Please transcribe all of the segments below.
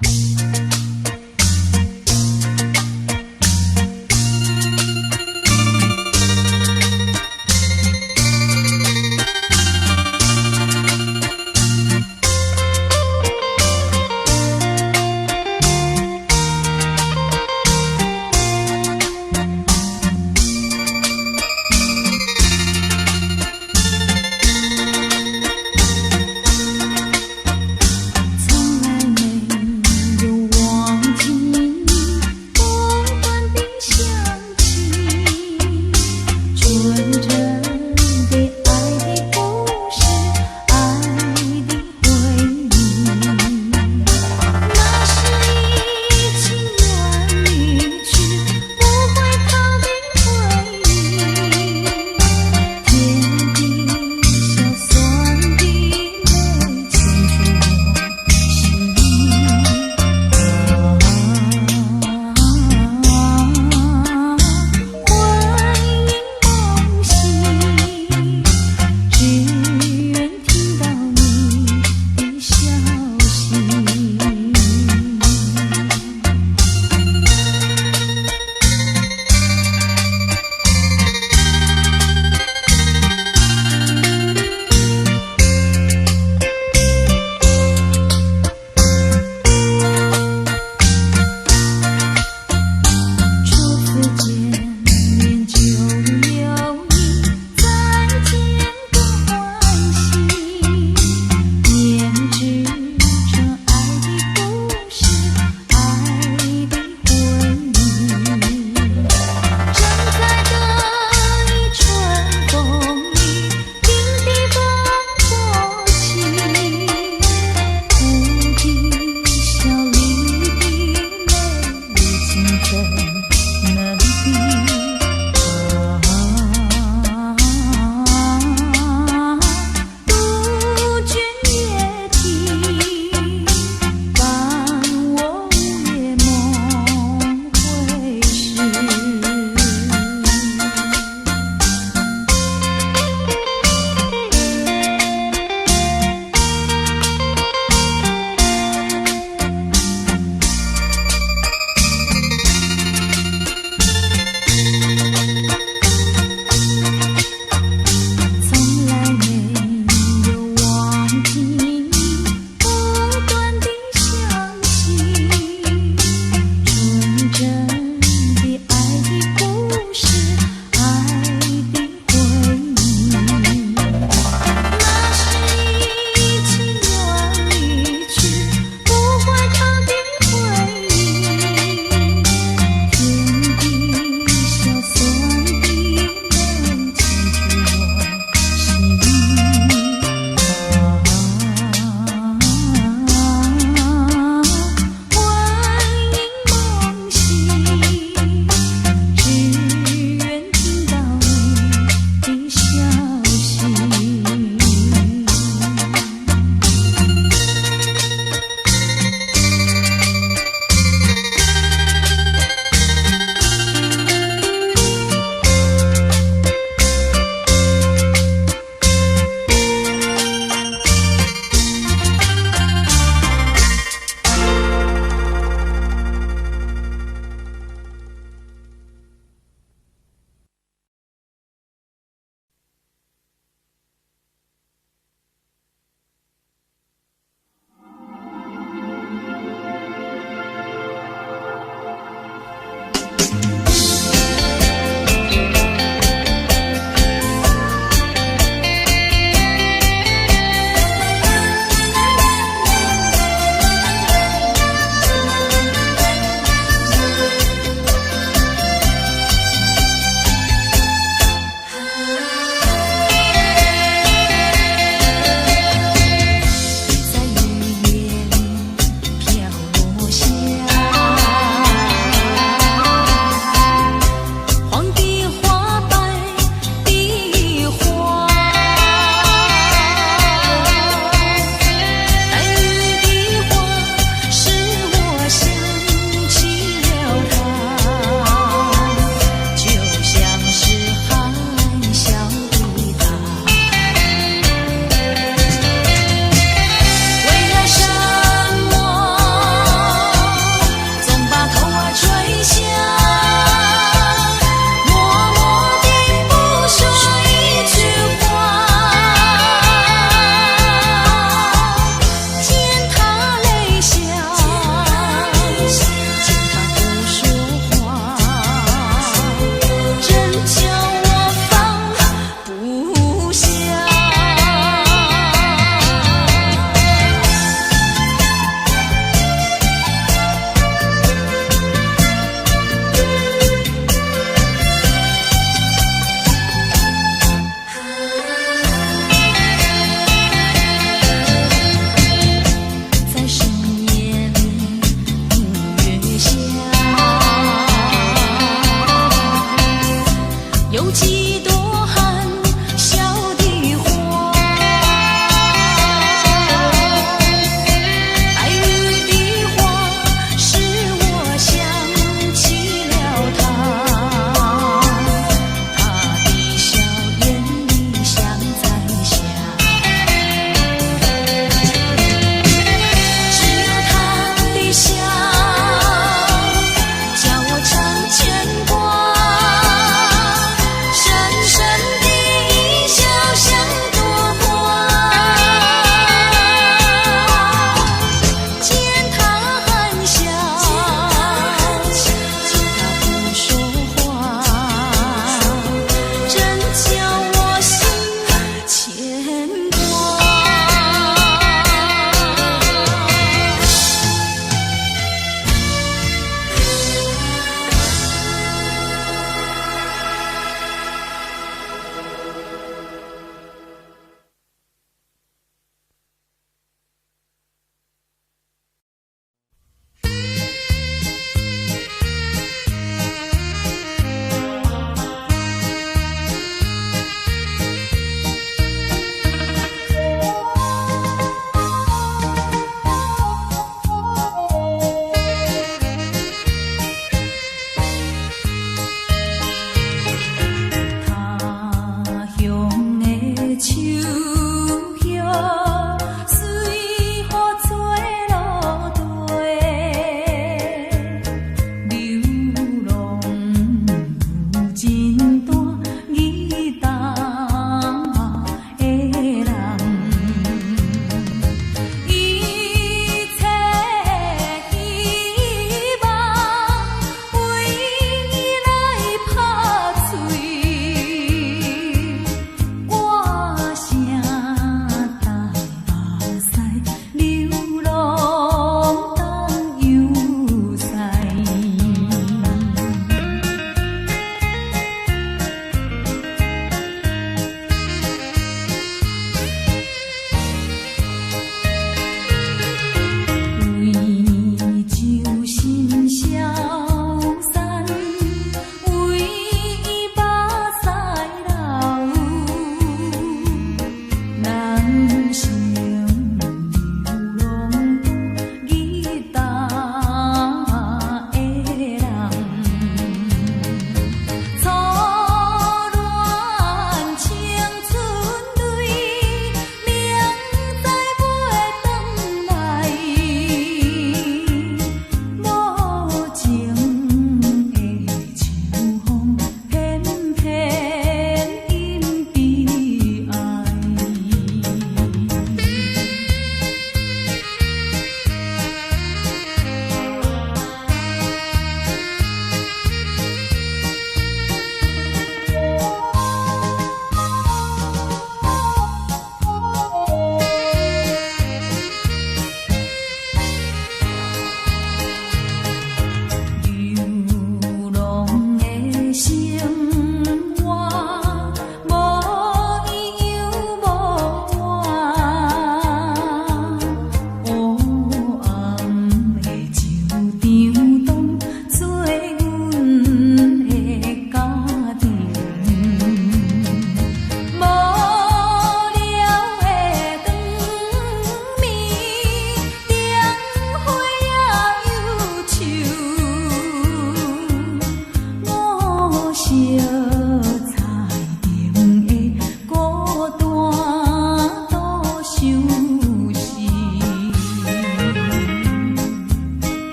从来没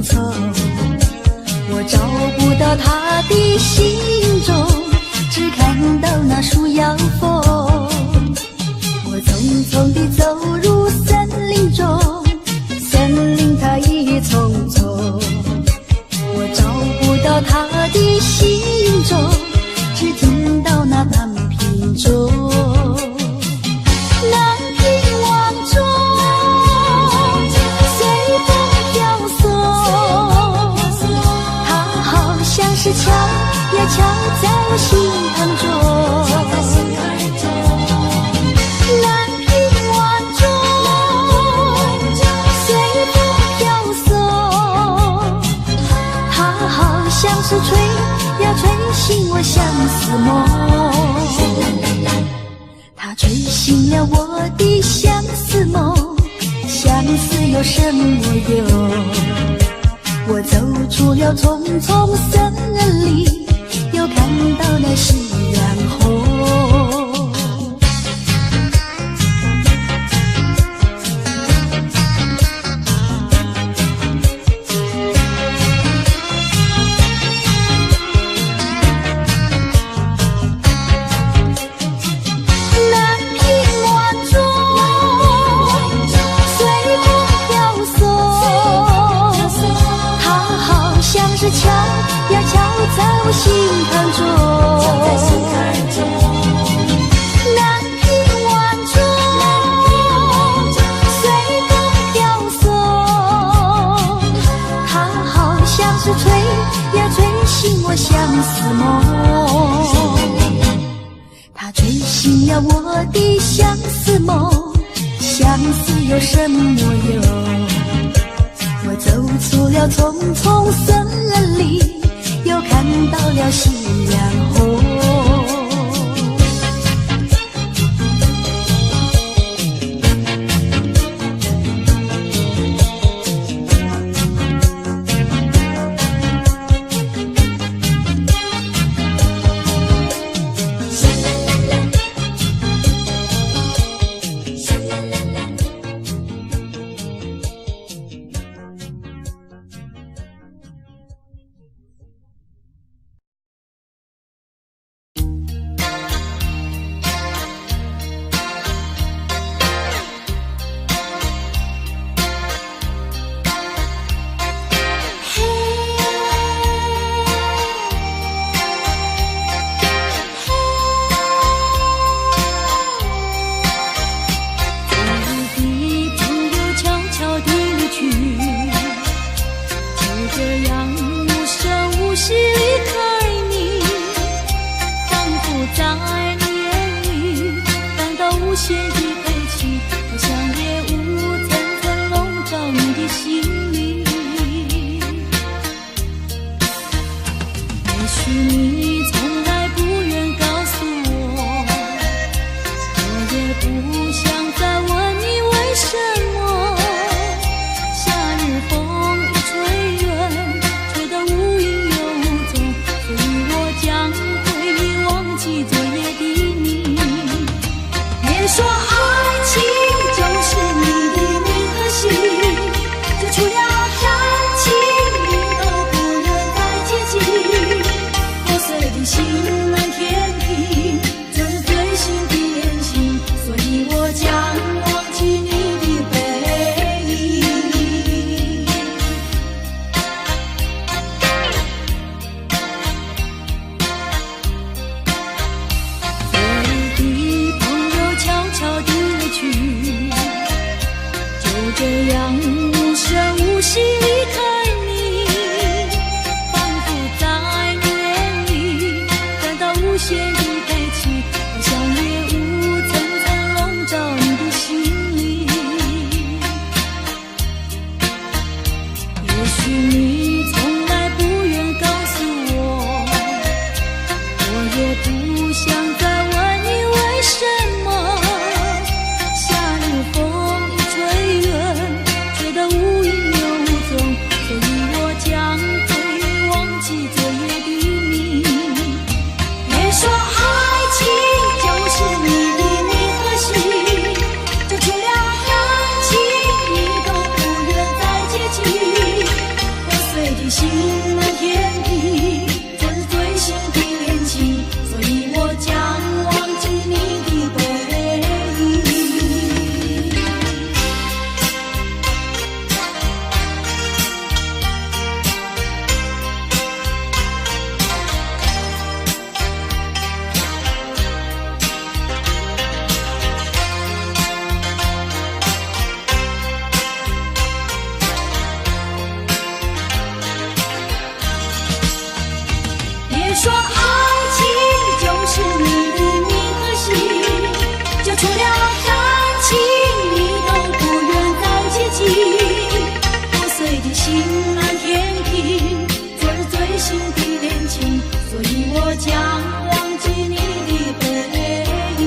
愁，我找不到他的行踪，只看到那树摇风。我匆匆地走入森林中，森林它一丛丛，我找不到他的行踪，只听到那南屏钟。南屏望中，随风飘送，它好像是敲呀敲在我心坎中。南屏望中，随风飘送，它好像是吹呀吹醒我相思梦。它吹醒了我的相思梦，相思有什么用？我走出了丛丛森林，又看到了夕阳红。南屏望中，随风飘送，它好像是敲呀敲在我心坎中。南屏望中，随风飘送，它好像是吹呀吹醒我相思梦。它吹醒了我的相思梦，相思有什么用？我走出了丛丛森林，又看到了夕阳红。的心满天地，这是最新的恋情，所以我将忘记你的背影。说爱情就是你的名和姓，就除了感情你都不愿再接近。破碎的心满天平，这是最新的恋情，所以我将忘记你的背影。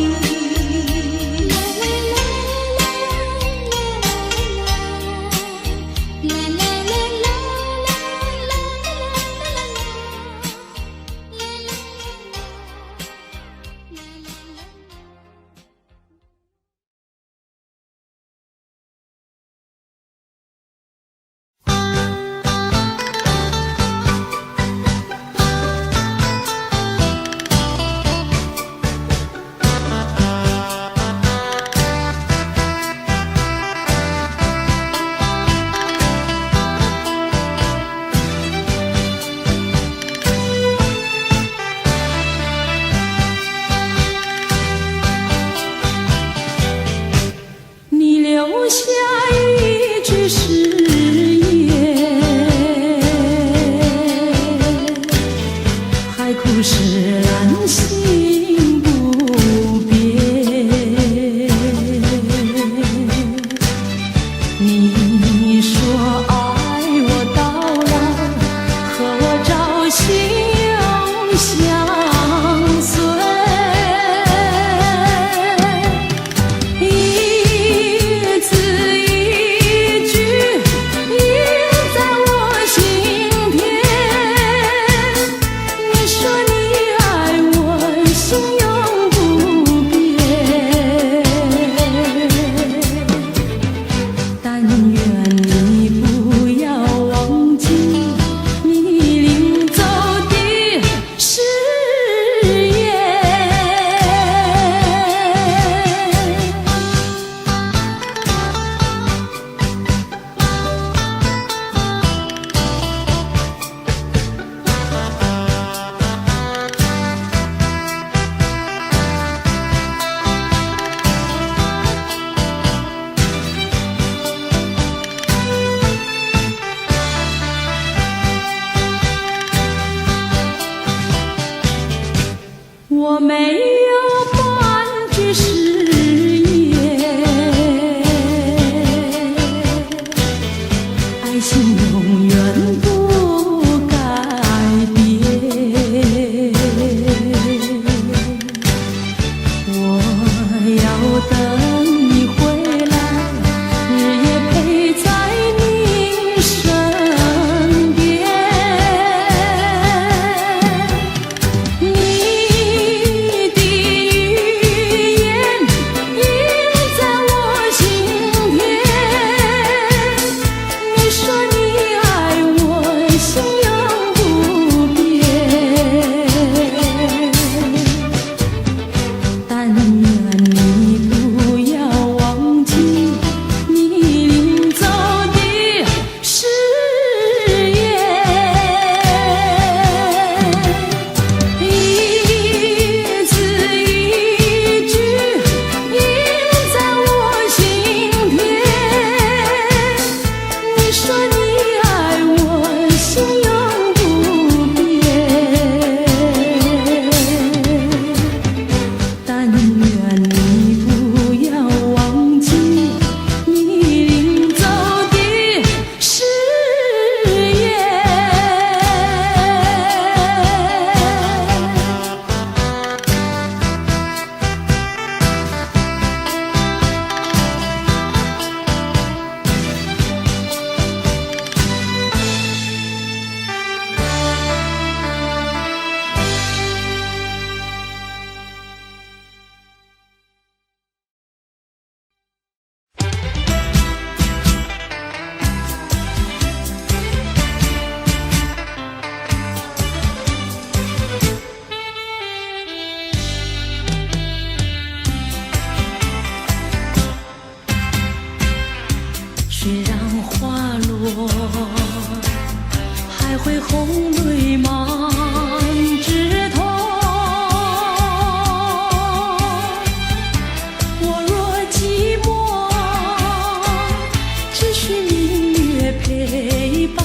留下一句誓言，海枯石烂心不变。你说爱我到老，和我朝夕永相随。我没有半句誓言，爱情永远不改变。我要等你回来，日夜陪在你身边。说你爱我会红泪满枝头。我若寂寞，只需明月陪伴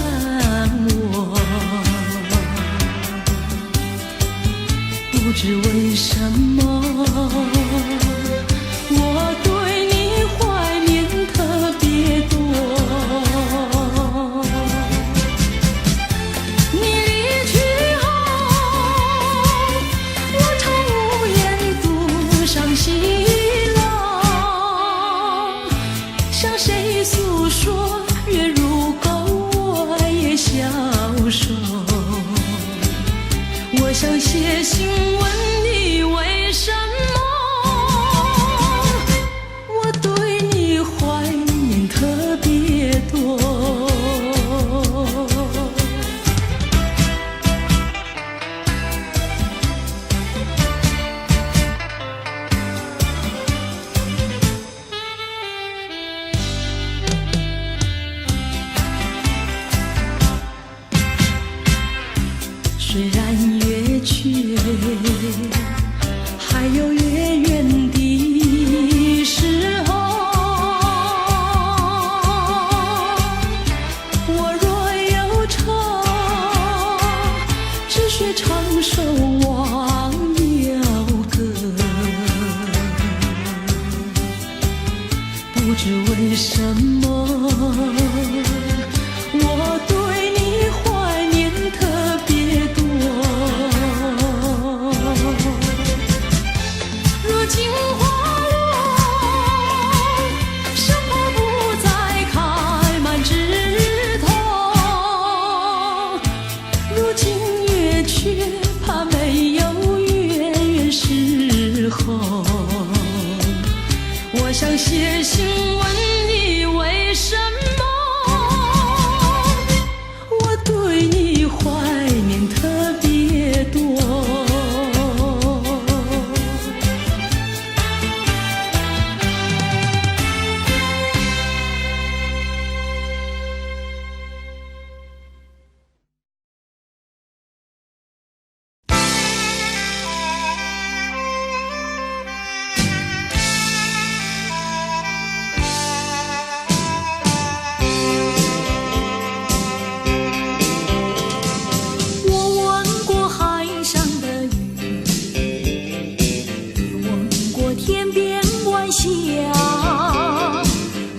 我。不知为什么，我对你怀念特别多。你离去后，我常无言独上西楼，向谁诉说？月如钩，我也消瘦。我想写信问你为什么，我对你怀念特别多。虽然月缺，还有月圆的时候。我若忧愁，只需唱首忘忧歌。不知为什么，我对你怀念特别多。如今花落，生怕不再开满枝头。如今月缺，怕没有月圆时候。我想写信问你为什么，我对你怀念特别多。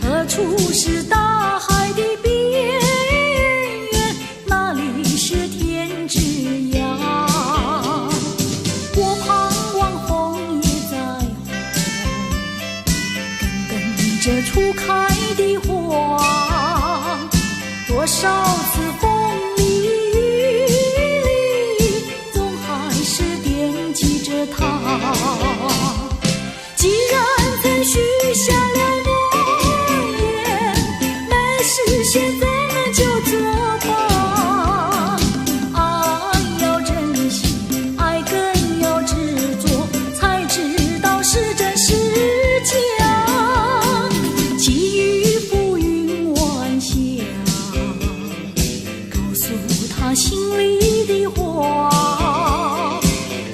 何处是大海的边缘？哪里是天之涯？我盼望红叶在红，跟着初开的花。多少次风里雨里，总还是惦记着她。既然曾许下了诺言，没实现咱们就作罢。爱要珍惜，爱更要执着，才知道是真是假。寄予浮云晚霞，告诉他心里的话。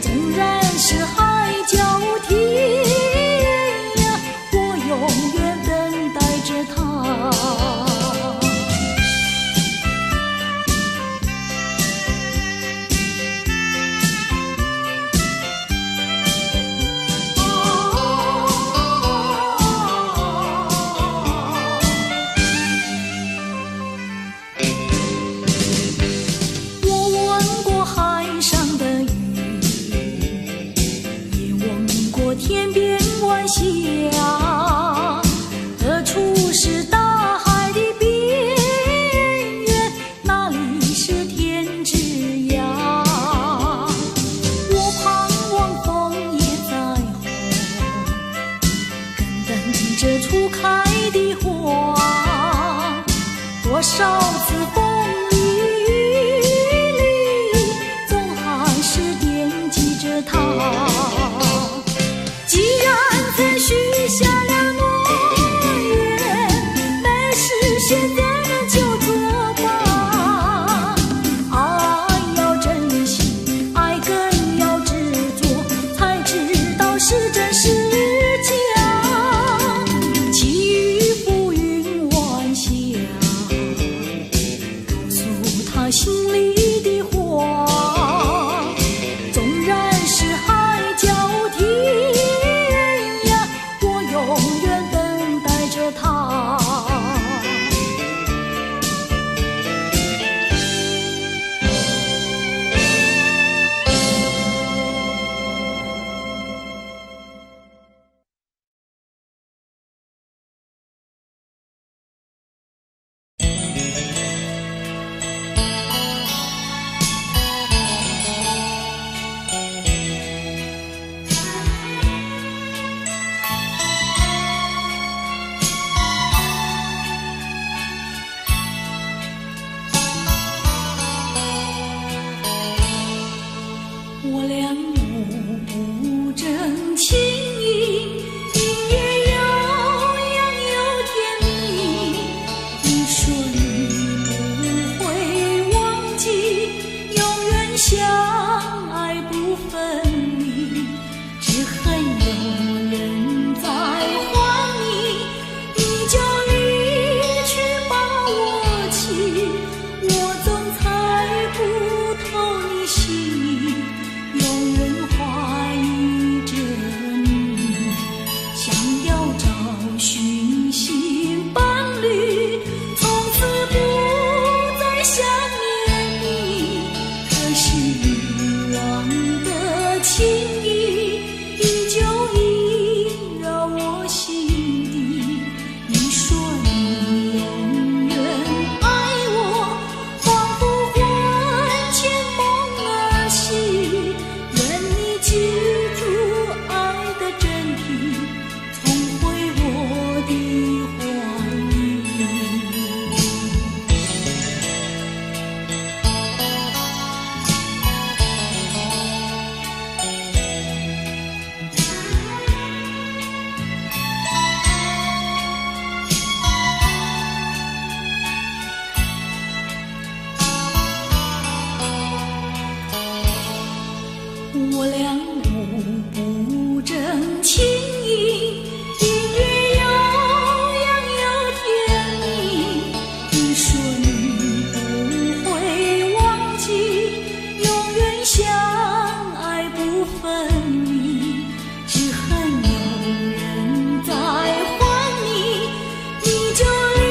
纵然是海角天涯，我永远等待着他。我问过海上我俩互不争情义，音乐悠扬又甜蜜。你说你不会忘记，永远相爱不分离，只恨有人在还你，你就离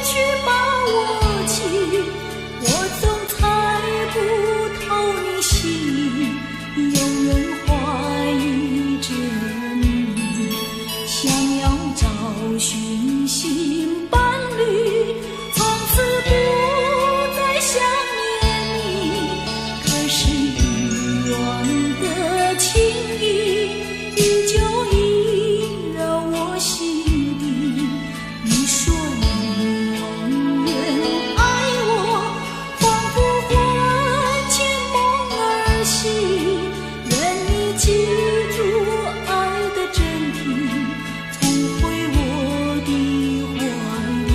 去把我弃，我总猜不透你心，永远怀疑着你，想要找寻新伴侣，从此不再想念你。可是遗忘的情谊，依旧萦绕我心底。你说你永远爱我，仿佛魂牵梦儿系。愿你记住爱的真谛，重回我的怀里。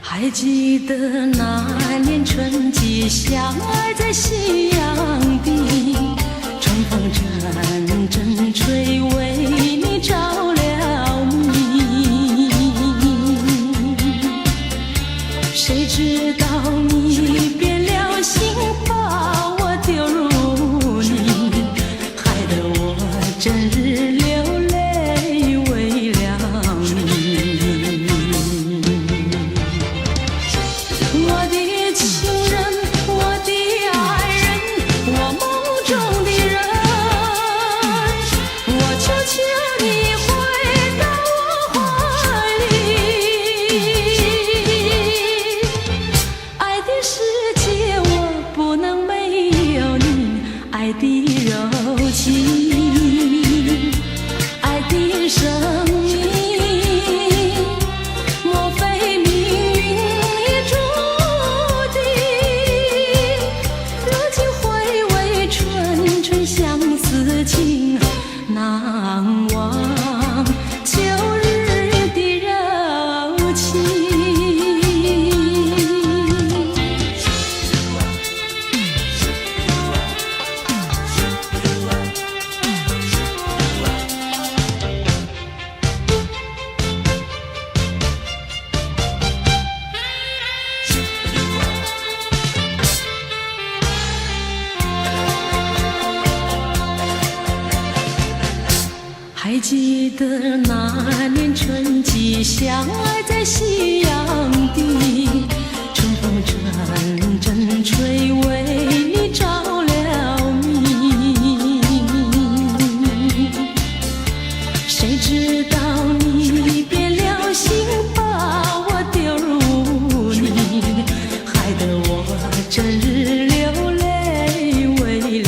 还记得那年春季，相爱在夕阳底，春风阵阵吹，为你着了迷。谁知道你变了心，把我丢入泥，害得我整日流泪为了你。我的情人，我的爱人，我梦中的人，我求求你回到我怀里。爱的世界我不能没有你，爱的柔情，爱的生命。莫非命运已注定？如今回味纯纯相思情，难忘旧日的柔情。还记得那年春季，相爱在夕阳底，春风阵阵吹，为你着了迷。谁知道你变了心，把我丢入泥，害得我整日流泪为了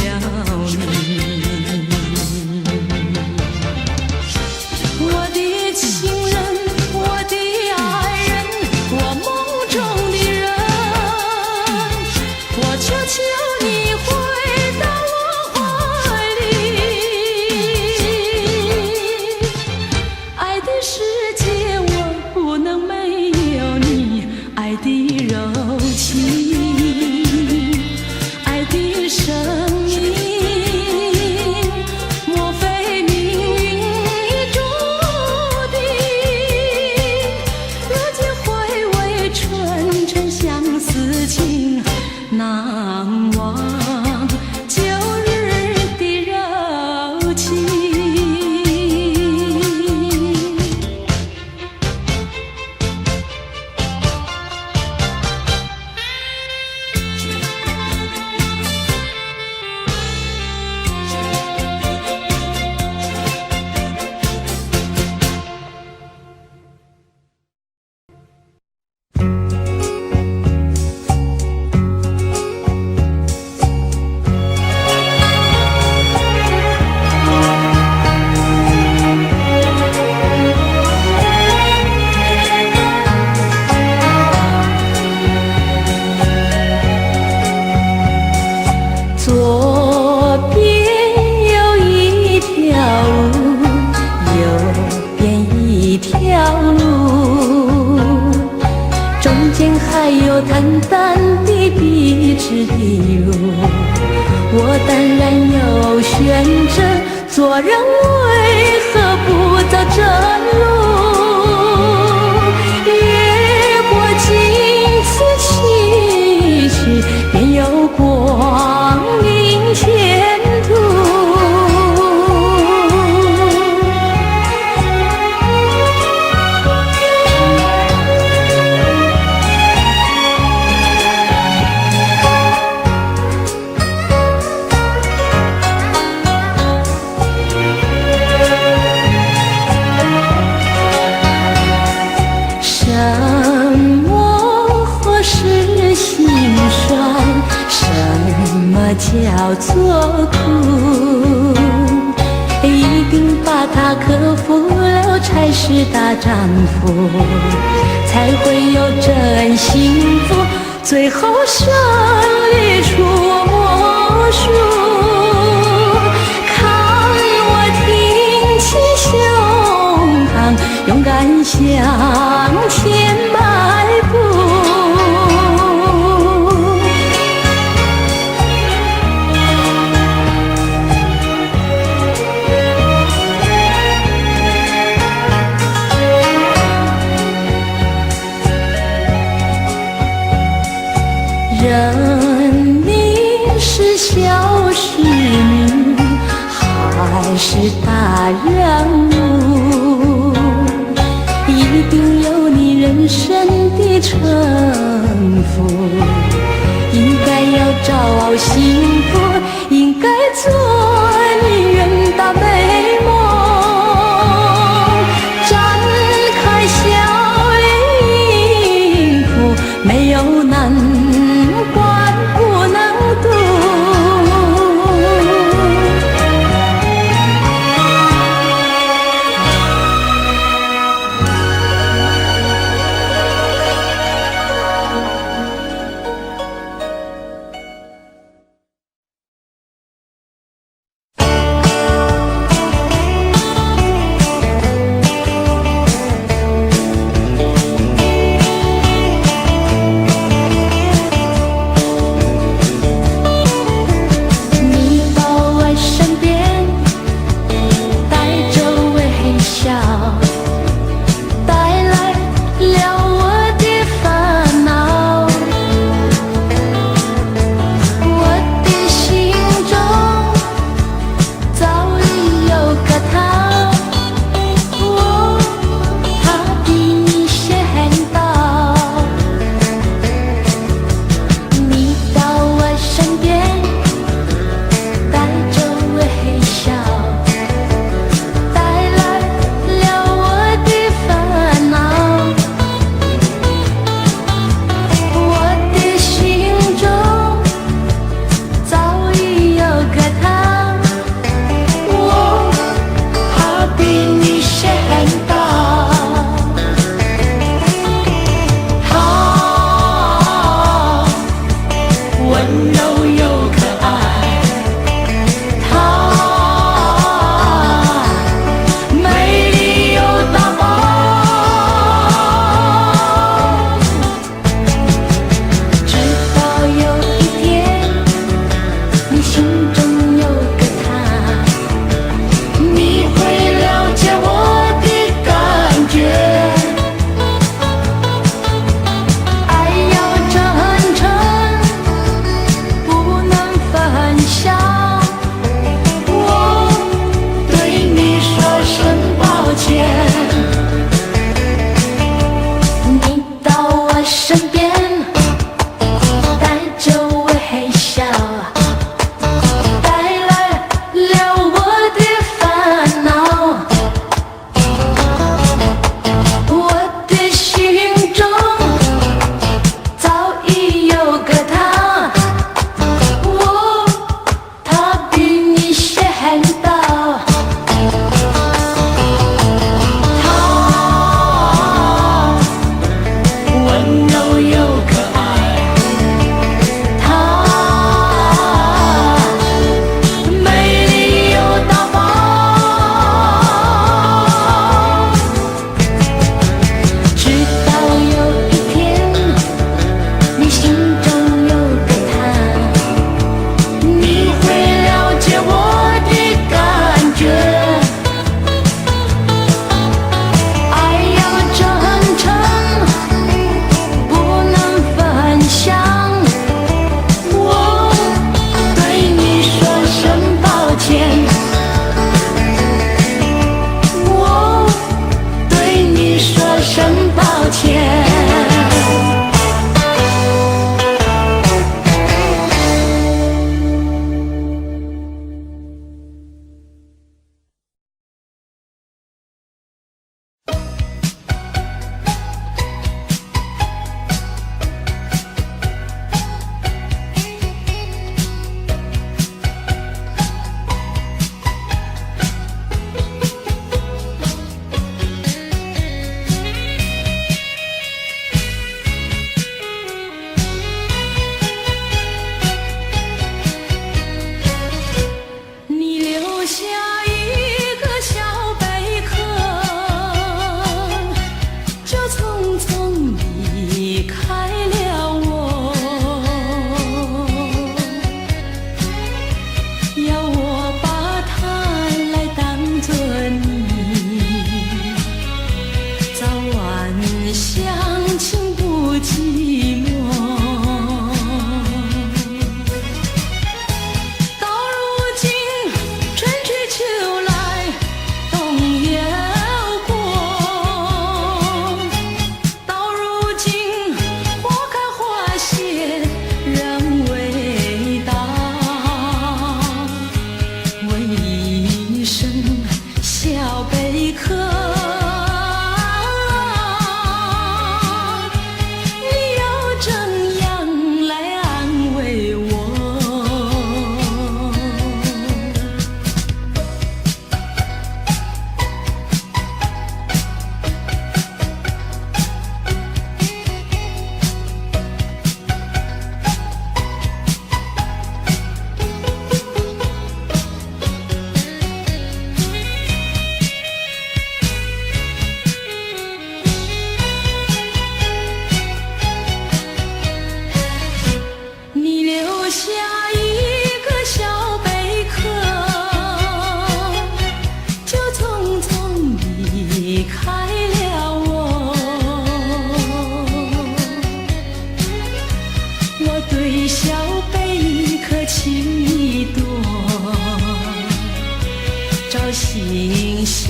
你。我的情人，我的爱人，我梦中的人，我求求你回到我怀里。爱的世界我不能没有你，爱的柔情，爱的生命。莫非命运已注定？如今回味纯纯相思情，难忘旧日的柔情。淡淡的笔直的路，我当然有选择，做人为何不走这路？越过荆棘崎岖，便有光明前途。叫做苦，一定把它克服了才是大丈夫，才会有真幸福，最后胜利出魔术。看我挺起胸膛，勇敢向前迈步。人民是小市民，还是大人物？一定有你人生的城府，应该要找幸福，应该做你远大美梦。展开笑脸迎福，没有难关不能渡。不下一个小贝壳，就匆匆离开了我。我对小贝壳情意多，朝夕相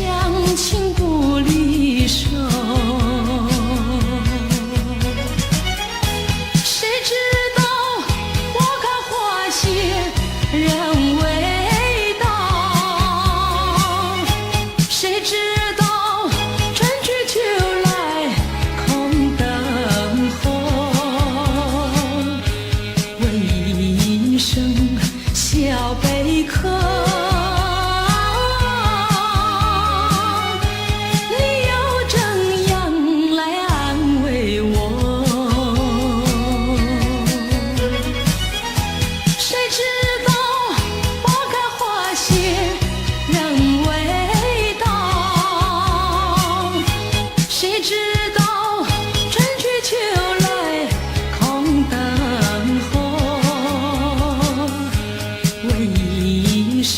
亲不离手。谁知道花开花谢人未到，谁知道春去秋来空等候。问一声小贝壳，你又怎样来安慰我？谁知道花开花谢人未到，谁知道春去秋来空等候。问一声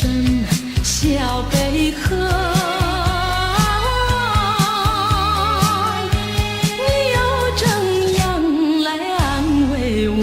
小贝壳，你又怎样来安慰我？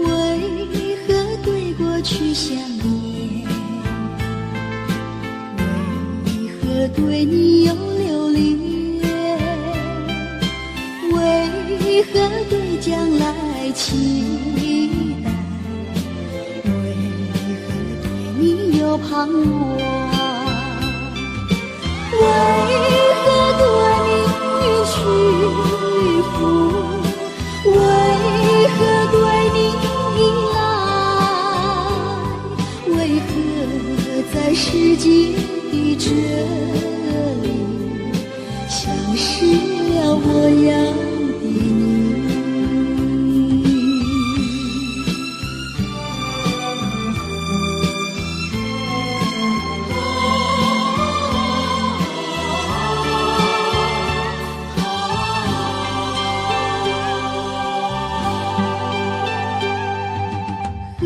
为何对过去想念？为何对你有留恋？为何对将来期待？为何对你有盼望？为何对你屈服？为何对你依赖？为何在世界的这里消失了我要的你？何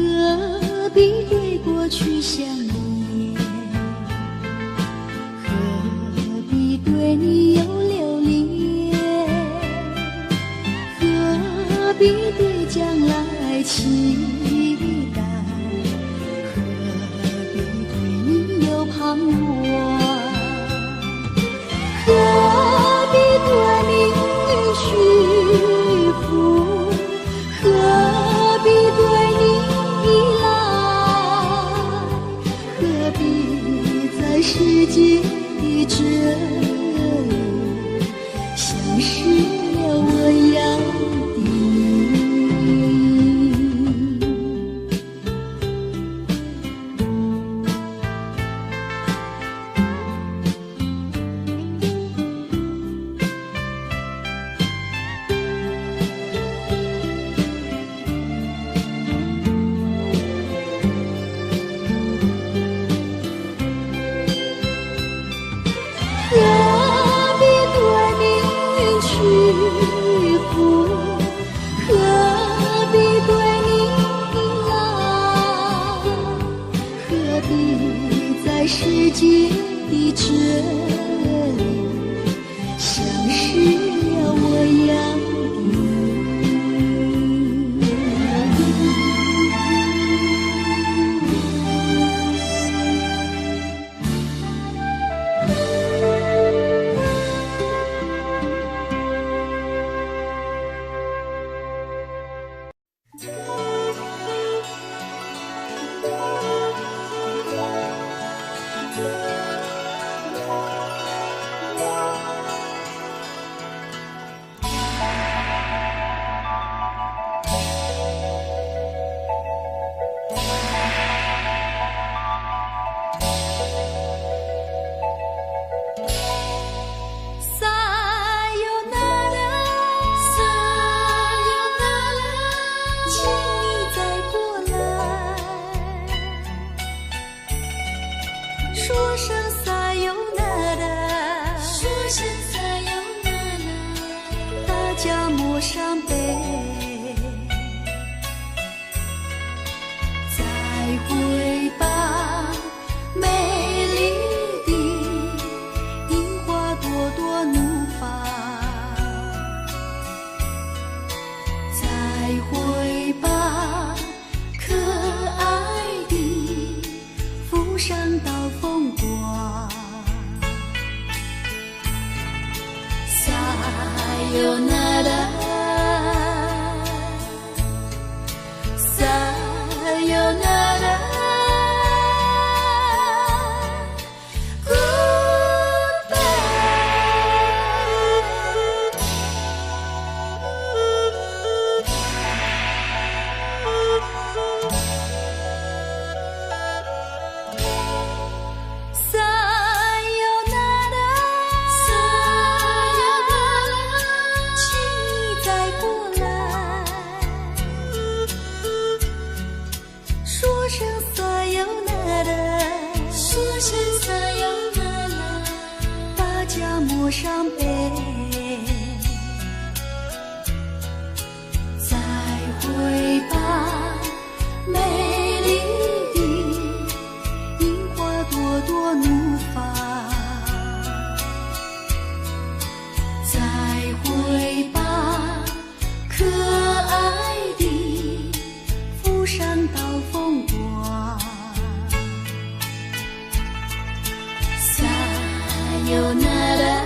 必对过去想念？何必对你有留恋？何必对将来期待？何必对你有盼望？何必对你屈服？何必对你依赖？何必在世界的这里消失了我要的你？何必对你屈服？何必对你依赖？何必在世界的这里消失了我要的你？陌上悲，再会吧，美丽的樱花朵朵怒放，再会吧，可爱的扶上刀风光，撒由那拉。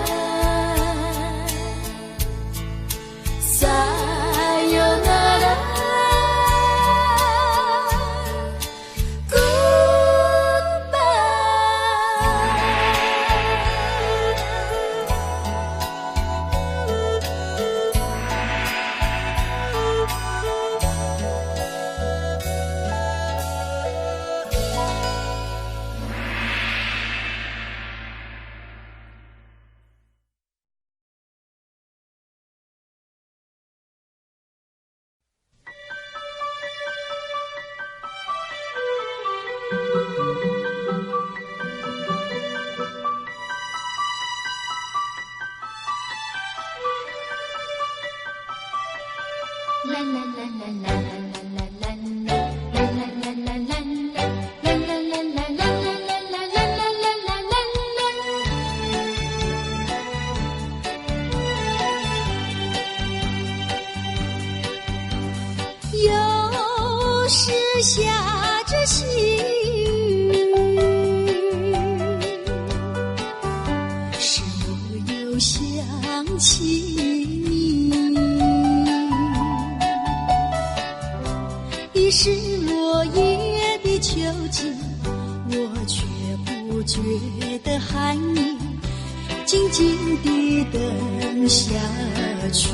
有时下着细雨，是我又想起你。已是落叶的秋季，我却不觉得寒意，静静地等下去。